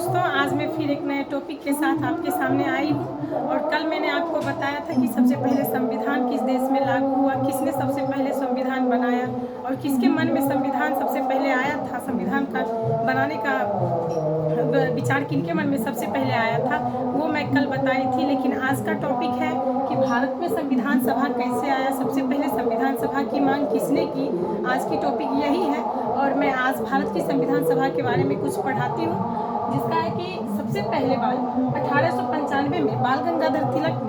दोस्तों, आज मैं फिर एक नए टॉपिक के साथ आपके सामने आई हूँ। और कल मैंने आपको बताया था कि सबसे पहले संविधान किस देश में लागू हुआ, किसने सबसे पहले संविधान बनाया और किसके मन में संविधान सबसे पहले आया था। संविधान का बनाने का विचार किनके मन में सबसे पहले आया था, वो मैं कल बताई थी। लेकिन आज का टॉपिक है कि भारत में संविधान सभा कैसे आया, सबसे पहले संविधान सभा की मांग किसने की। आज की टॉपिक यही है और मैं आज भारत की संविधान सभा के बारे में कुछ पढ़ाती हूँ, जिसका है कि सबसे पहले बार 1895 में बाल गंगाधर तिलक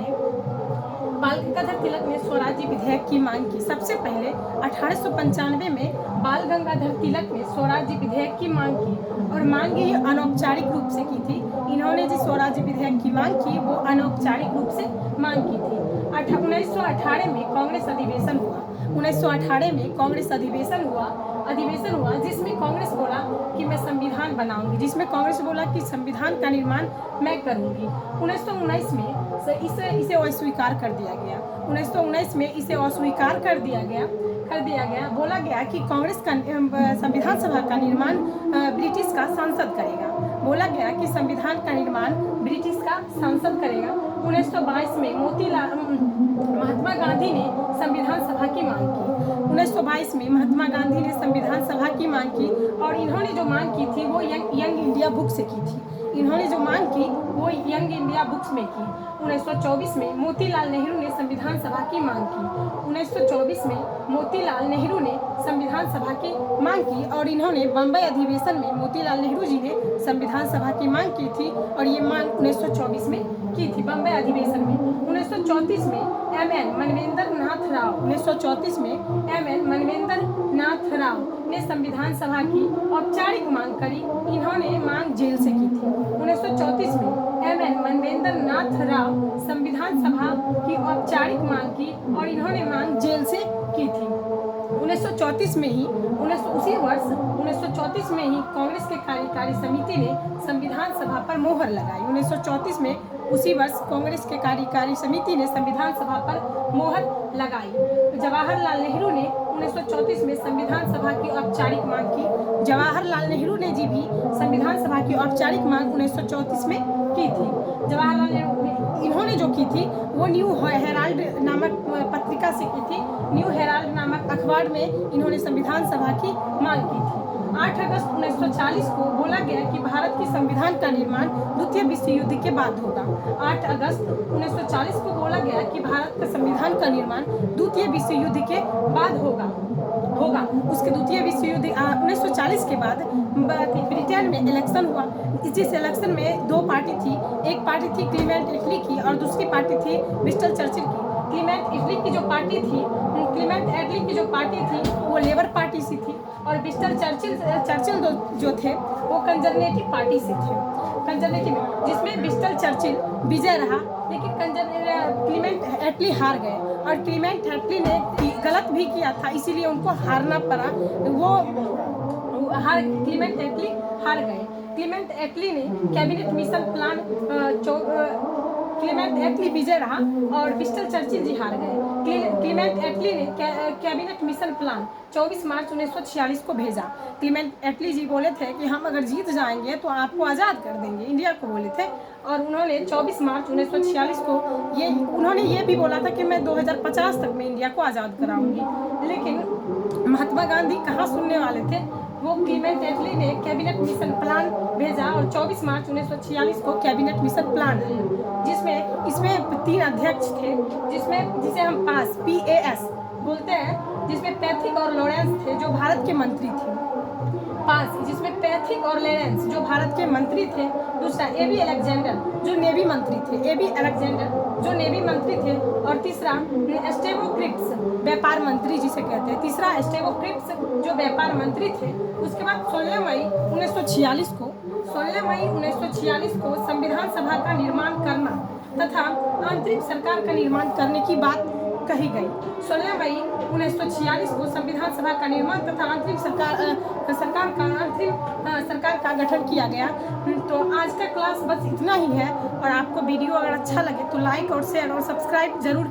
ने स्वराज्य विधेयक की मांग की। सबसे पहले 1895 में बाल गंगाधर तिलक ने स्वराज्य विधेयक की मांग की और मांग ये अनौपचारिक रूप से की थी। इन्होंने जो स्वराज्य विधेयक की मांग की वो अनौपचारिक रूप से मांग की थी। 1918 में कांग्रेस अधिवेशन हुआ। 1918 में कांग्रेस अधिवेशन हुआ जिसमें कांग्रेस बोला कि मैं संविधान बनाऊंगी, जिसमें कांग्रेस बोला कि संविधान का निर्माण मैं करूंगी। 1919 में इसे अस्वीकार कर दिया गया। 1919 में इसे अस्वीकार कर दिया गया। बोला गया कि कांग्रेस का संविधान सभा का निर्माण ब्रिटिश का संसद करेगा। बोला गया कि संविधान का निर्माण ब्रिटिश का संसद करेगा। 1922 में महात्मा गांधी ने संविधान सभा की मांग की। 1922 में महात्मा गांधी ने संविधान सभा की मांग की और इन्होंने जो मांग की थी वो यंग इंडिया बुक से की थी। इन्होंने जो मांग की वो यंग इंडिया बुक्स में की। 1924 में मोतीलाल नेहरू ने संविधान सभा की मांग की। 1924 में मोतीलाल नेहरू ने संविधान सभा की मांग की और इन्होंने बम्बई अधिवेशन में मोतीलाल नेहरू जी ने संविधान सभा की मांग की थी और ये मांग 1924 में की थी बम्बई अधिवेशन में। 1934 में M.N. मनवेंद्र नाथ राव ने संविधान सभा की औपचारिक मांग करी। इन्होंने मांग जेल से की थी। 1934 में M.N. मनवेंद्र नाथ राव संविधान सभा की औपचारिक मांग की और इन्होंने मांग जेल से की थी। 1934 में ही कांग्रेस के कार्यकारी समिति ने संविधान सभा पर मोहर लगाई। 1934 में उसी वर्ष कांग्रेस के कार्यकारी समिति ने संविधान सभा पर मोहर लगाई। जवाहरलाल नेहरू ने 1934 में संविधान सभा की औपचारिक मांग की। जवाहरलाल नेहरू ने जी भी संविधान सभा की औपचारिक मांग 1934 में की थी। जवाहरलाल नेहरू इन्होंने जो की थी वो न्यू हेराल्ड नामक पत्रिका से की थी। न्यू हेराल्ड नामक अखबार में इन्होंने संविधान सभा की मांग की थी। 8 अगस्त 1940 को बोला गया कि भारत की संविधान का निर्माण द्वितीय विश्व युद्ध के बाद होगा। 8 अगस्त 1940 को बोला गया कि भारत का संविधान का निर्माण द्वितीय विश्व युद्ध के बाद होगा। उसके द्वितीय विश्व युद्ध 1940 के बाद ब्रिटेन में इलेक्शन हुआ। जिस इलेक्शन में दो पार्टी थी, एक पार्टी थी क्लीमेंट एटली की और दूसरी पार्टी थी विंस्टन चर्चिल की। क्लीमेंट एटली की जो पार्टी थी वो लेबर पार्टी से थी और विंस्टन चर्चिल जो थे वो कंजर्वेटिव पार्टी से थे। जिसमें विंस्टन चर्चिल विजय रहा, लेकिन क्लीमेंट एटली हार गए और क्लीमेंट एटली ने गलत भी किया था, इसीलिए उनको हारना पड़ा। क्लीमेंट एटली हार गए। क्लीमेंट एटली ने कैबिनेट मिशन प्लान क्लीमेंट एटली विजय रहा और विंस्टन चर्चिल जी हार गए। क्लीमेंट एटली ने कैबिनेट मिशन प्लान 24 मार्च 1946 को भेजा। क्लीमेंट एटली जी बोले थे कि हम अगर जीत जाएंगे तो आपको आज़ाद कर देंगे, इंडिया को बोले थे। और उन्होंने 24 मार्च 1946 को उन्होंने ये भी बोला था कि मैं 2050 तक में इंडिया को आज़ाद कराऊंगी। लेकिन महात्मा गांधी कहाँ सुनने वाले थे। वो क्लीमेंट एटली ने कैबिनेट मिशन प्लान भेजा और 24 मार्च 1946 को कैबिनेट मिशन प्लान आया, इसमें 3 अध्यक्ष थे, जिसे हम PAS बोलते हैं, जिसमें पैथिक और लॉरेंस थे जो भारत के मंत्री थे। जिसमें पैथिक और लॉरेंस जो भारत के मंत्री थे। दूसरा AB अलेक्जेंडर जो नेवी मंत्री थे और तीसरा स्टेवो क्रिप्स व्यापार मंत्री जिसे कहते हैं। तीसरा स्टेवो क्रिप्स जो व्यापार मंत्री थे। उसके बाद 16 मई 1946 को संविधान सभा का निर्माण करना तथा आंतरिक सरकार का निर्माण करने की बात कही गई। 16 मई 1946 को संविधान सभा का निर्माण तथा आंतरिक सरकार का गठन किया गया। तो आज का क्लास बस इतना ही है और आपको वीडियो अगर अच्छा लगे तो लाइक और शेयर और सब्सक्राइब जरूर